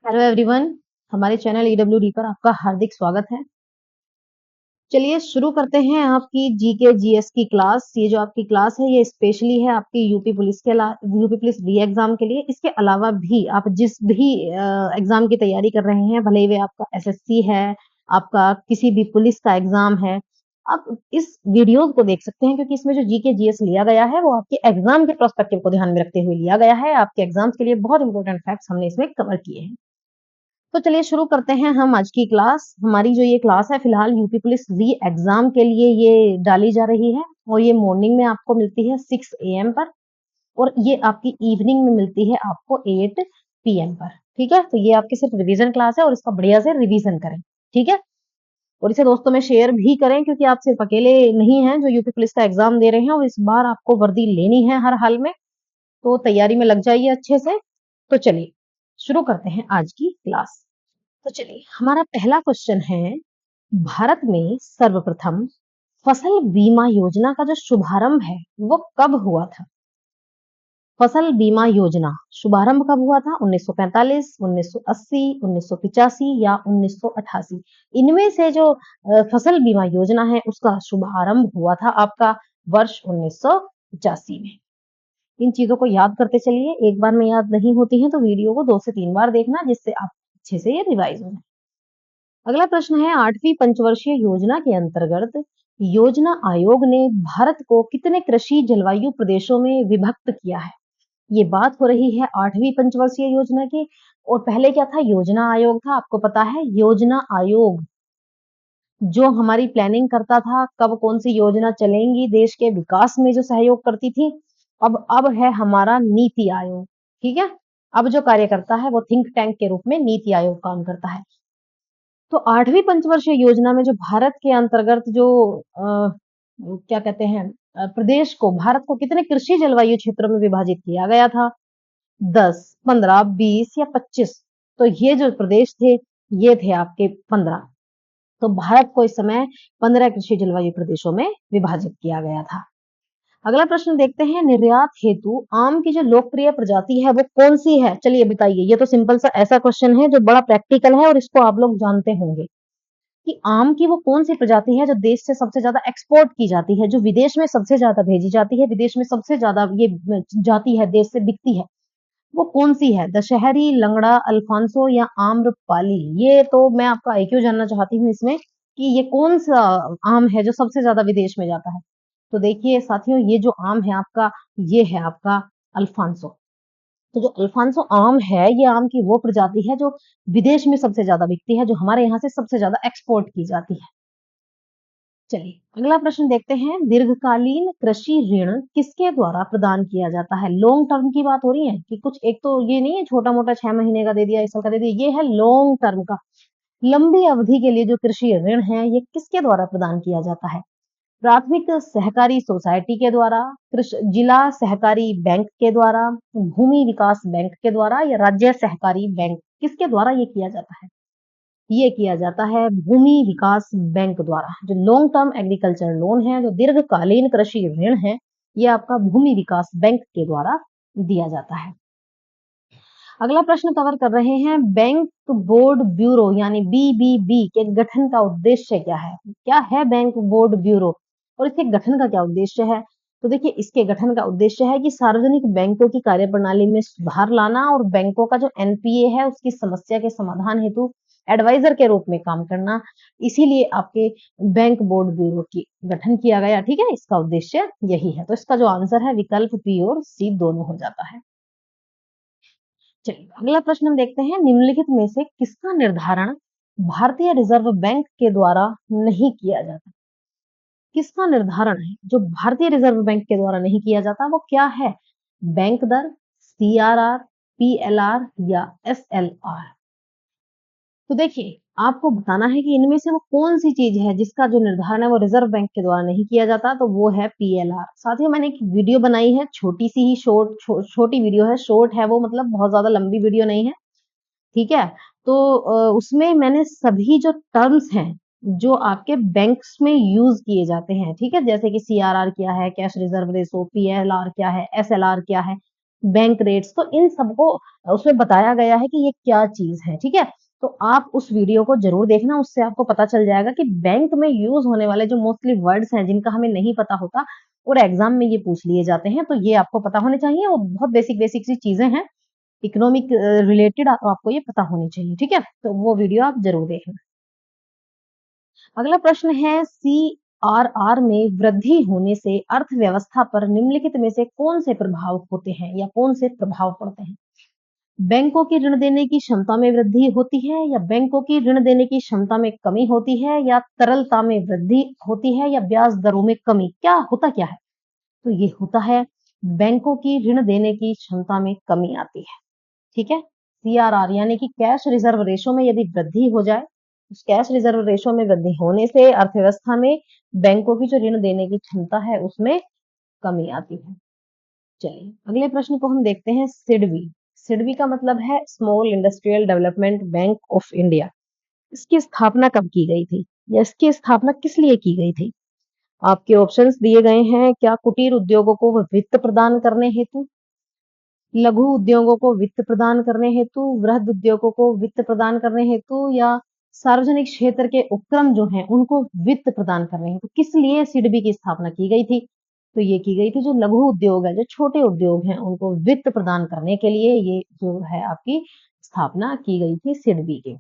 Hello everyone, हमारे channel ईडब्ल्यूडी पर आपका हार्दिक स्वागत है। चलिए शुरू करते हैं आपकी जीके जीएस की क्लास। ये जो आपकी क्लास है ये स्पेशली है आपकी यूपी पुलिस री एग्जाम के लिए। इसके अलावा भी आप जिस भी एग्जाम की तैयारी कर रहे हैं, भले ही वे आपका एसएससी है, आपका किसी भी पुलिस का एग्जाम है, आप इस वीडियो को देख सकते हैं क्योंकि इसमें जो जीके जीएस लिया गया है वो आपके एग्जाम के पर्सपेक्टिव को ध्यान में रखते हुए लिया गया है। आपके एग्जाम्स के लिए बहुत इंपॉर्टेंट फैक्ट्स हमने इसमें कवर किए हैं। तो चलिए शुरू करते हैं हम आज की क्लास। हमारी जो ये क्लास है फिलहाल यूपी पुलिस री एग्जाम के लिए ये डाली जा रही है और ये मॉर्निंग में आपको मिलती है 6 AM पर और ये आपकी इवनिंग में मिलती है आपको 8 PM पर। ठीक है, तो ये आपकी सिर्फ रिवीजन क्लास है और इसका बढ़िया से रिवीजन करें। ठीक है, और इसे दोस्तों में शेयर भी करें क्योंकि आप सिर्फ अकेले नहीं हैं जो यूपी पुलिस का एग्जाम दे रहे हैं और इस बार आपको वर्दी लेनी है हर हाल में, तो तैयारी में लग जाइए अच्छे से। तो चलिए शुरू करते हैं आज की क्लास। तो चलिए हमारा पहला क्वेश्चन है, भारत में सर्वप्रथम फसल बीमा योजना का जो शुभारंभ है वो कब हुआ था? फसल बीमा योजना शुभारंभ कब हुआ था? 1945, 1980, 1985 या 1988? इनमें से जो फसल बीमा योजना है उसका शुभारंभ हुआ था आपका वर्ष 1985 में। इन चीजों को याद करते चलिए, एक बार में याद नहीं होती है तो वीडियो को 2 से 3 बार देखना जिससे आप अच्छे से ये रिवाइज हो जाए। अगला प्रश्न है, 8वीं पंचवर्षीय योजना के अंतर्गत योजना आयोग ने भारत को कितने कृषि जलवायु प्रदेशों में विभक्त किया है? ये बात हो रही है 8वीं पंचवर्षीय योजना की। और पहले क्या था? योजना आयोग था। आपको पता है योजना आयोग जो हमारी प्लानिंग करता था, कब कौन सी योजना चलेंगी, देश के विकास में जो सहयोग करती थी। अब है हमारा नीति आयोग। ठीक है, अब जो कार्य करता है वो थिंक टैंक के रूप में नीति आयोग काम करता है। तो 8वीं पंचवर्षीय योजना में जो भारत के अंतर्गत जो क्या कहते हैं प्रदेश को, भारत को कितने कृषि जलवायु क्षेत्रों में विभाजित किया गया था? 10, 15, 20 या 25? तो ये जो प्रदेश थे ये थे आपके 15। तो भारत को इस समय 15 कृषि जलवायु प्रदेशों में विभाजित किया गया था। अगला प्रश्न देखते हैं, निर्यात हेतु आम की जो लोकप्रिय प्रजाति है वो कौन सी है? चलिए बताइए। ये तो सिंपल सा ऐसा क्वेश्चन है जो बड़ा प्रैक्टिकल है और इसको आप लोग जानते होंगे कि आम की वो कौन सी प्रजाति है जो देश से सबसे ज्यादा एक्सपोर्ट की जाती है, जो विदेश में सबसे ज्यादा भेजी जाती है, विदेश में सबसे ज्यादा ये जाती है, देश से बिकती है, वो कौन सी है? दशहरी, लंगड़ा, अल्फांसो या आम्रपाली? ये तो मैं आपका आईक्यू जानना चाहती हूँ इसमें कि ये कौन सा आम है जो सबसे ज्यादा विदेश में जाता है। तो देखिए साथियों, ये जो आम है आपका, ये है आपका अल्फांसो। तो जो अल्फांसो आम है ये आम की वो प्रजाति है जो विदेश में सबसे ज्यादा बिकती है, जो हमारे यहाँ से सबसे ज्यादा एक्सपोर्ट की जाती है। चलिए अगला प्रश्न देखते हैं, दीर्घकालीन कृषि ऋण किसके द्वारा प्रदान किया जाता है? लॉन्ग टर्म की बात हो रही है कि कुछ एक तो ये नहीं है छोटा मोटा 6 महीने का दे दिया, 1 साल का दे दिया, ये है लॉन्ग टर्म का। लंबी अवधि के लिए जो कृषि ऋण है ये किसके द्वारा प्रदान किया जाता है? प्राथमिक सहकारी सोसाइटी के द्वारा, जिला सहकारी बैंक के द्वारा, भूमि विकास बैंक के द्वारा या राज्य सहकारी बैंक? किसके द्वारा ये किया जाता है? ये किया जाता है भूमि विकास बैंक द्वारा। जो लॉन्ग टर्म एग्रीकल्चर लोन है, जो दीर्घकालीन कृषि ऋण है, ये आपका भूमि विकास बैंक के द्वारा दिया जाता है। अगला प्रश्न कवर कर रहे हैं, बैंक बोर्ड ब्यूरो यानी बीबीबी के गठन का उद्देश्य क्या है? क्या है बैंक बोर्ड ब्यूरो और इसके गठन का क्या उद्देश्य है? तो देखिए इसके गठन का उद्देश्य है कि सार्वजनिक बैंकों की कार्यप्रणाली में सुधार लाना और बैंकों का जो एनपीए है उसकी समस्या के समाधान हेतु एडवाइजर के रूप में काम करना। इसीलिए आपके बैंक बोर्ड ब्यूरो की गठन किया गया। ठीक है, इसका उद्देश्य यही है। तो इसका जो आंसर है विकल्प बी और सी दोनों हो जाता है। चलिए अगला प्रश्न हम देखते हैं, निम्नलिखित में से किसका निर्धारण भारतीय रिजर्व बैंक के द्वारा नहीं किया जाता? किसका निर्धारण है जो भारतीय रिजर्व बैंक के द्वारा नहीं किया जाता? वो क्या है? बैंक दर, सीआरआर, पीएलआर या एसएलआर? तो देखिए आपको बताना है कि इनमें से वो कौन सी चीज है जिसका जो निर्धारण है वो रिजर्व बैंक के द्वारा नहीं किया जाता, तो वो है पीएलआर। साथियों मैंने एक वीडियो बनाई है, छोटी सी ही छोटी वीडियो है, शॉर्ट है वो, मतलब बहुत ज्यादा लंबी वीडियो नहीं है। ठीक है, तो उसमें मैंने सभी जो टर्म्स हैं जो आपके बैंक्स में यूज किए जाते हैं, ठीक है, जैसे कि सीआरआर क्या है, कैश रिजर्व रेशो, पीएलआर क्या है, एसएलआर क्या है, बैंक रेट्स, तो इन सबको उसमें बताया गया है कि ये क्या चीज है, ठीक है। तो आप उस वीडियो को जरूर देखना, उससे आपको पता चल जाएगा कि बैंक में यूज होने वाले जो मोस्टली वर्ड्स हैं जिनका हमें नहीं पता होता और एग्जाम में ये पूछ लिए जाते हैं, तो ये आपको पता होने चाहिए। वो बहुत बेसिक बेसिक सी चीजें हैं, इकोनॉमिक रिलेटेड आपको ये पता होनी चाहिए, ठीक है। तो वो वीडियो आप जरूर देखना। अगला प्रश्न है, सीआरआर में वृद्धि होने से अर्थव्यवस्था पर निम्नलिखित में से कौन से प्रभाव होते हैं या कौन से प्रभाव पड़ते हैं? बैंकों की ऋण देने की क्षमता में वृद्धि होती है या बैंकों की ऋण देने की क्षमता में कमी होती है या तरलता में वृद्धि होती है या ब्याज दरों में कमी, क्या होता क्या है? तो ये होता है बैंकों की ऋण देने की क्षमता में कमी आती है, ठीक है। सीआरआर यानी कि कैश रिजर्व रेशो में यदि वृद्धि हो जाए, उस कैश रिजर्व रेशो में वृद्धि होने से अर्थव्यवस्था में बैंकों की जो ऋण देने की क्षमता है उसमें कमी आती है। चलिए अगले प्रश्न को हम देखते हैं, सिडबी। सिडबी का मतलब है small industrial development bank of India. इसकी स्थापना कब की गई थी या इसकी स्थापना किस लिए की गई थी? आपके ऑप्शंस दिए गए हैं, क्या कुटीर उद्योगों को वित्त प्रदान करने हेतु, लघु उद्योगों को वित्त प्रदान करने हेतु, वृहद उद्योगों को वित्त प्रदान करने हेतु या सार्वजनिक क्षेत्र के उपक्रम जो हैं उनको वित्त प्रदान करने हेतु, किस लिए सिडबी की स्थापना की गई थी? तो ये की गई थी जो लघु उद्योग है, जो छोटे उद्योग हैं, उनको वित्त प्रदान करने के लिए ये जो है आपकी स्थापना की गई थी सिडबी की।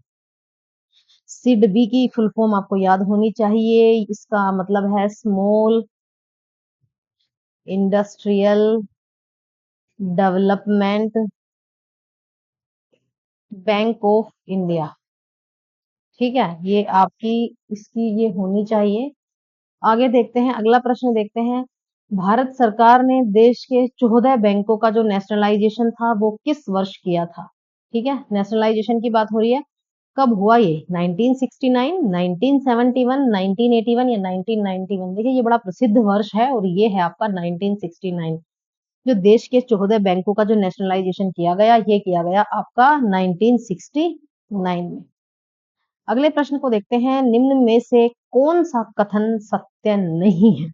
सिडबी की फुल फॉर्म आपको याद होनी चाहिए, इसका मतलब है small industrial development bank of India, ठीक है। ये आपकी इसकी ये होनी चाहिए। आगे देखते हैं, अगला प्रश्न देखते हैं, भारत सरकार ने देश के 14 बैंकों का जो नेशनलाइजेशन था वो किस वर्ष किया था? ठीक है, नेशनलाइजेशन की बात हो रही है, कब हुआ ये? 1969, 1971, 1981 या 1991? देखिए ये बड़ा प्रसिद्ध वर्ष है और ये है आपका 1969। जो देश के 14 बैंकों का जो नेशनलाइजेशन किया गया, ये किया गया आपका 1969 में। अगले प्रश्न को देखते हैं, निम्न में से कौन सा कथन सत्य नहीं है?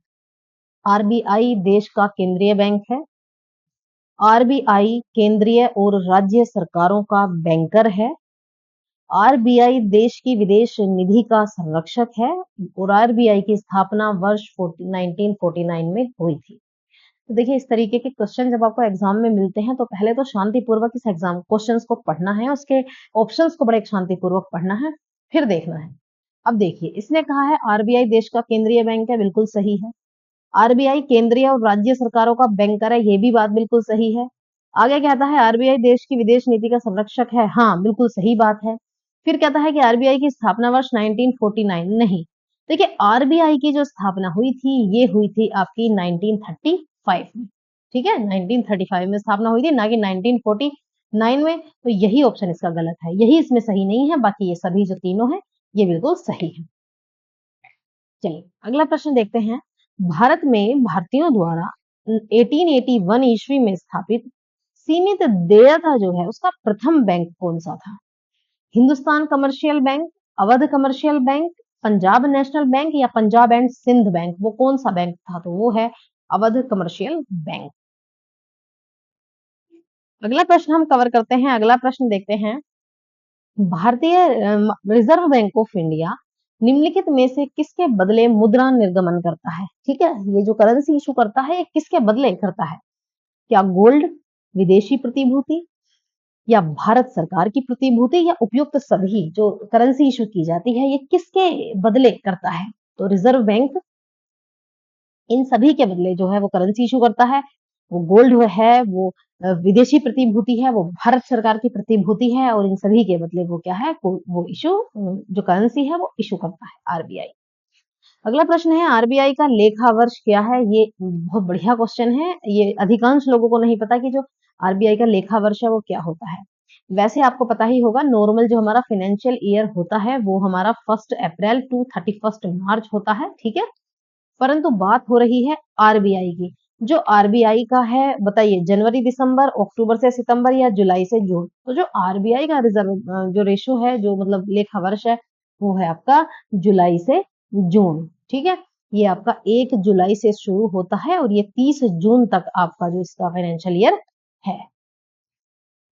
आरबीआई देश का केंद्रीय बैंक है, आरबीआई केंद्रीय और राज्य सरकारों का बैंकर है, आरबीआई देश की विदेश निधि का संरक्षक है और आरबीआई की स्थापना वर्ष 1949 में हुई थी। तो देखिए इस तरीके के क्वेश्चन जब आपको एग्जाम में मिलते हैं तो पहले तो शांतिपूर्वक इस एग्जाम क्वेश्चंस को पढ़ना है, उसके ऑप्शंस को बड़े शांतिपूर्वक पढ़ना है, फिर देखना है। अब देखिए इसने कहा है आरबीआई देश का केंद्रीय बैंक है, बिल्कुल सही है। आरबीआई केंद्रीय और राज्य सरकारों का बैंकर है, ये भी बात बिल्कुल सही है। आगे कहता है आरबीआई देश की विदेश नीति का संरक्षक है, हाँ बिल्कुल सही बात है। फिर कहता है कि आरबीआई की स्थापना वर्ष 1949, नहीं। देखिए आरबीआई की जो स्थापना हुई थी ये हुई थी आपकी 1935 में, ठीक है। 1935 में स्थापना हुई थी, ना कि 1949 में। तो यही ऑप्शन इसका गलत है, यही इसमें सही नहीं है, बाकी ये सभी जो तीनों है ये बिल्कुल सही है। चलिए अगला प्रश्न देखते हैं, भारत में भारतीयों द्वारा 1881 ईस्वी में स्थापित सीमित देयता जो है उसका प्रथम बैंक कौन सा था? Hindustan commercial bank, Awadh commercial bank, Punjab national bank या पंजाब एंड सिंध बैंक, वो कौन सा बैंक था? तो वो है अवध कमर्शियल बैंक। अगला प्रश्न हम कवर करते हैं, अगला प्रश्न देखते हैं, भारतीय रिजर्व बैंक ऑफ इंडिया निम्नलिखित में से किसके बदले मुद्रा निर्गमन करता है? ठीक है, ये जो करेंसी इशू करता है ये किसके बदले करता है? क्या गोल्ड, विदेशी प्रतिभूति या भारत सरकार की प्रतिभूति या उपयुक्त सभी? जो करेंसी इशू की जाती है ये किसके बदले करता है? तो रिजर्व बैंक इन सभी के बदले जो है वो करेंसी इशू करता है। वो गोल्ड है, वो विदेशी प्रतिभूति है, वो भारत सरकार की प्रतिभूति है और इन सभी के बदले वो क्या है, वो इशू जो करेंसी है वो इशू करता है आरबीआई। अगला प्रश्न है, आरबीआई का लेखा वर्ष क्या है? ये बहुत बढ़िया क्वेश्चन है, ये अधिकांश लोगों को नहीं पता कि जो आरबीआई का लेखा वर्ष है वो क्या होता है। वैसे आपको पता ही होगा, नॉर्मल जो हमारा फाइनेंशियल ईयर होता है वो हमारा 1 अप्रैल टू 31 मार्च होता है, ठीक है। परंतु बात हो रही है आरबीआई की। जो आरबीआई का है बताइए, जनवरी दिसंबर, अक्टूबर से सितंबर या जुलाई से जून? तो जो आरबीआई का रिजर्व जो रेशो है, जो मतलब लेखा वर्ष है, वो है आपका जुलाई से जून, ठीक है। ये आपका 1 जुलाई से शुरू होता है और ये 30 जून तक आपका जो इसका फाइनेंशियल ईयर है।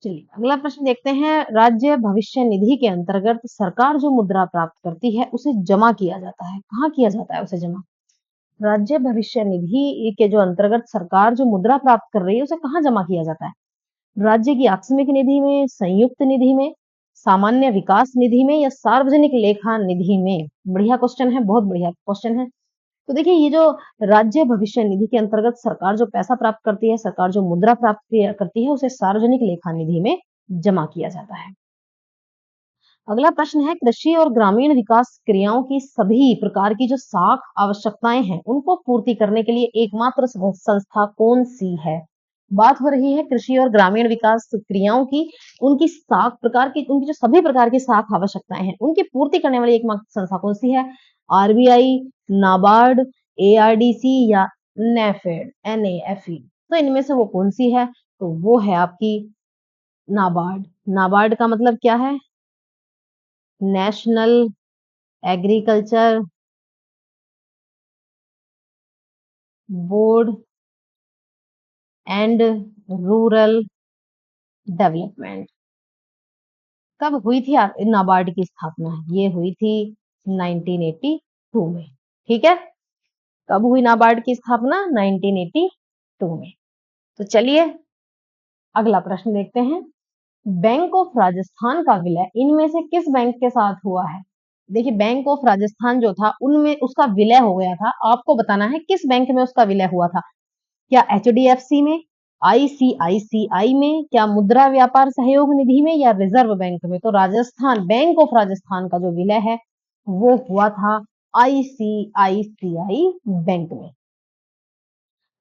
चलिए अगला प्रश्न देखते हैं। राज्य भविष्य निधि के अंतर्गत सरकार जो मुद्रा प्राप्त करती है उसे जमा किया जाता है, कहाँ किया जाता है उसे जमा? राज्य भविष्य निधि के जो अंतर्गत सरकार जो मुद्रा प्राप्त कर रही है उसे कहाँ जमा किया जाता है? राज्य की आकस्मिक निधि में, संयुक्त निधि में, सामान्य विकास निधि में या सार्वजनिक लेखा निधि में? बढ़िया क्वेश्चन है, बहुत बढ़िया क्वेश्चन है। तो देखिए ये जो राज्य भविष्य निधि के अंतर्गत सरकार जो पैसा प्राप्त करती है, सरकार जो मुद्रा प्राप्त करती है उसे सार्वजनिक लेखा निधि में जमा किया जाता है। अगला प्रश्न है, कृषि और ग्रामीण विकास क्रियाओं की सभी प्रकार की जो साख आवश्यकताएं हैं उनको पूर्ति करने के लिए एकमात्र संस्था कौन सी है? बात हो रही है कृषि और ग्रामीण विकास क्रियाओं की, उनकी साख प्रकार की, उनकी जो सभी प्रकार की साख आवश्यकताएं हैं उनकी पूर्ति करने वाली एकमात्र संस्था कौन सी है? आरबीआई, नाबार्ड, एआरडीसी या नेफेड, एनएफई? तो इनमें से वो कौन सी है? तो वो है आपकी नाबार्ड। नाबार्ड का मतलब क्या है? National agriculture board and rural development. कब हुई थी नाबार्ड की स्थापना? ये हुई थी 1982 में। ठीक है, कब हुई नाबार्ड की स्थापना? 1982 में। तो चलिए अगला प्रश्न देखते हैं। बैंक ऑफ राजस्थान का विलय इनमें से किस बैंक के साथ हुआ है? देखिए बैंक ऑफ राजस्थान जो था उनमें उसका विलय हो गया था, आपको बताना है किस बैंक में उसका विलय हुआ था। क्या एचडीएफसी में, आईसीआईसीआई में, क्या मुद्रा व्यापार सहयोग निधि में या रिजर्व बैंक में? तो राजस्थान, बैंक ऑफ राजस्थान का जो विलय है वो हुआ था आईसीआईसीआई बैंक में।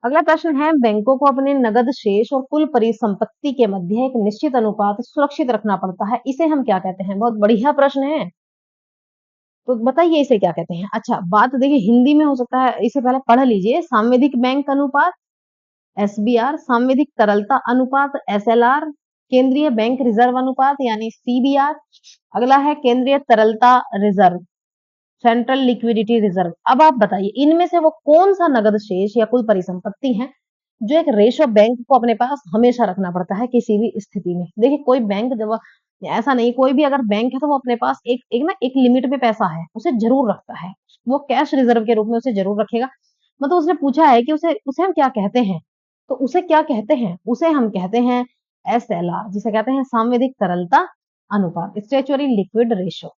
अगला प्रश्न है, बैंकों को अपने नगद शेष और कुल परिसंपत्ति के मध्य एक निश्चित अनुपात सुरक्षित रखना पड़ता है, इसे हम क्या कहते हैं? बहुत बढ़िया प्रश्न है, तो बताइए इसे क्या कहते हैं? अच्छा बात देखिए हिंदी में हो सकता है, इसे पहले पढ़ लीजिए। सांविधिक बैंक अनुपात एसबीआर, सांविधिक तरलता अनुपात एसएलआर, केंद्रीय बैंक रिजर्व अनुपात यानी सीबीआर। अगला है केंद्रीय तरलता रिजर्व, सेंट्रल लिक्विडिटी रिजर्व। अब आप बताइए इनमें से वो कौन सा नगद शेष या कुल परिसंपत्ति है जो एक रेशो बैंक को अपने पास हमेशा रखना पड़ता है किसी भी स्थिति में? देखिए कोई बैंक जब, ऐसा नहीं, कोई भी अगर बैंक है तो वो अपने पास एक एक ना एक लिमिट में पैसा है उसे जरूर रखता है, वो कैश रिजर्व के रूप में उसे जरूर रखेगा। मतलब उसने पूछा है कि उसे उसे हम क्या कहते हैं, तो उसे क्या कहते हैं? उसे हम कहते हैं एसएलआर, जिसे कहते हैं सांविधिक तरलता अनुपात, स्टैच्यूटरी लिक्विड रेशो।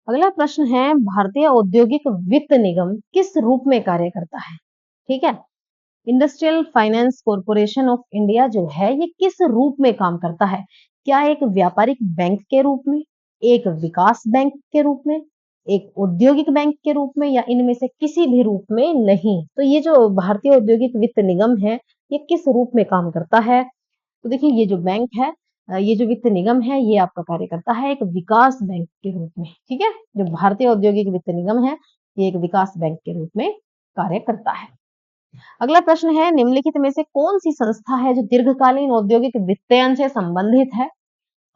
अगला प्रश्न है, भारतीय औद्योगिक वित्त निगम किस रूप में कार्य करता है? ठीक है, industrial finance corporation of India जो है ये किस रूप में काम करता है? क्या एक व्यापारिक बैंक के रूप में, एक विकास बैंक के रूप में, एक औद्योगिक बैंक के रूप में या इनमें से किसी भी रूप में नहीं? तो ये जो भारतीय औद्योगिक वित्त निगम है ये किस रूप में काम करता है? तो देखिए ये जो बैंक है, ये जो वित्त निगम है ये आपका कार्य करता है एक विकास बैंक के रूप में। ठीक है, जो भारतीय औद्योगिक वित्त निगम है ये एक विकास बैंक के रूप में कार्य करता है। अगला प्रश्न है, निम्नलिखित में से कौन सी संस्था है जो दीर्घकालीन औद्योगिक वित्तयन से संबंधित है?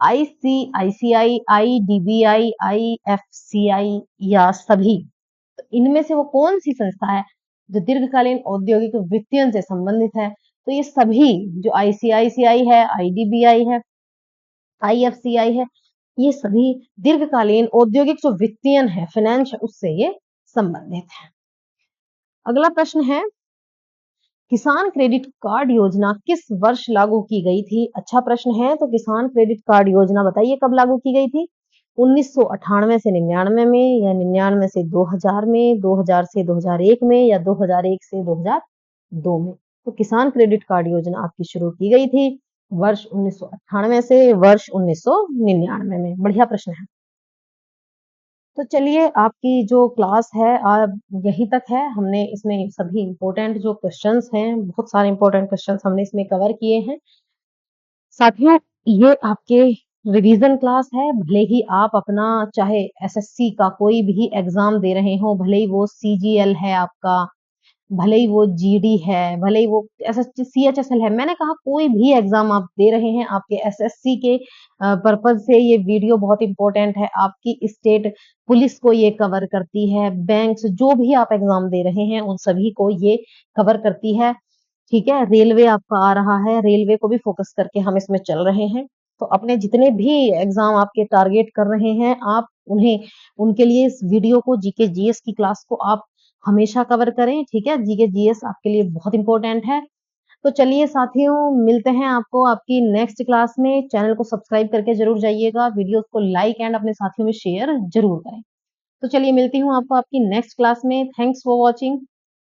आईसीआईसीआई, आईडीबीआई, आईएफसीआई या सभी? तो इनमें से वो कौन सी संस्था है जो दीर्घकालीन औद्योगिक वित्तयन से संबंधित है? तो ये सभी, जो आईसीआईसीआई है, आईडीबीआई है, आईएफसीआई है, ये सभी दीर्घकालीन औद्योगिक जो वित्तयन है, फाइनेंस, उससे ये संबंधित है। अगला प्रश्न है, किसान क्रेडिट कार्ड योजना किस वर्ष लागू की गई थी? अच्छा प्रश्न है, तो किसान क्रेडिट कार्ड योजना बताइए कब लागू की गई थी? 1998 से 99 में या 99 से 2000 में, 2000 से 2001 में या 2001 से 2002 में? तो किसान क्रेडिट कार्ड योजना आपकी शुरू की गई थी वर्ष 1998 से वर्ष 1999 में। बढ़िया प्रश्न है। तो चलिए आपकी जो क्लास है यहीं तक है। हमने इसमें सभी इम्पोर्टेंट जो क्वेश्चंस हैं, बहुत सारे इम्पोर्टेंट क्वेश्चंस हमने इसमें कवर किए हैं। साथियों ये आपके रिवीजन क्लास है, भले ही आप अपना चाहे एसएससी का कोई भी एग्जाम दे रहे हो, भले ही वो सीजीएल है आपका, भले ही वो जीडी है, भले ही वो सीएचएसएल है, मैंने कहा कोई भी एग्जाम आप दे रहे हैं आपके एसएससी के पर्पज से ये वीडियो बहुत इंपॉर्टेंट है। आपकी स्टेट पुलिस को ये कवर करती है, बैंक्स, जो भी आप एग्जाम दे रहे हैं उन सभी को ये कवर करती है। ठीक है? रेलवे आपका आ रहा है, रेलवे को भी फ़ोकस करके हम इसमें चल रहे हैं। तो अपने जितने भी एग्ज़ाम आपके टारगेट कर रहे हैं, आप उन्हें उनके लिए इस वीडियो को जीके जीएस की क्लास को आप हमेशा कवर करें, ठीक है? जीके जीएस आपके लिए बहुत इम्पोर्टेंट है। तो चलिए साथियों, मिलते हैं आपको आपकी नेक्स्ट क्लास में। चैनल को सब्सक्राइब करके ज़रूर जाइएगा, वीडियोज़ को लाइक एंड अपने साथियों में शेयर ज़रूर करें। तो चलिए मिलती हूँ आपको आपकी नेक्स्ट क्लास में। Thanks for watching.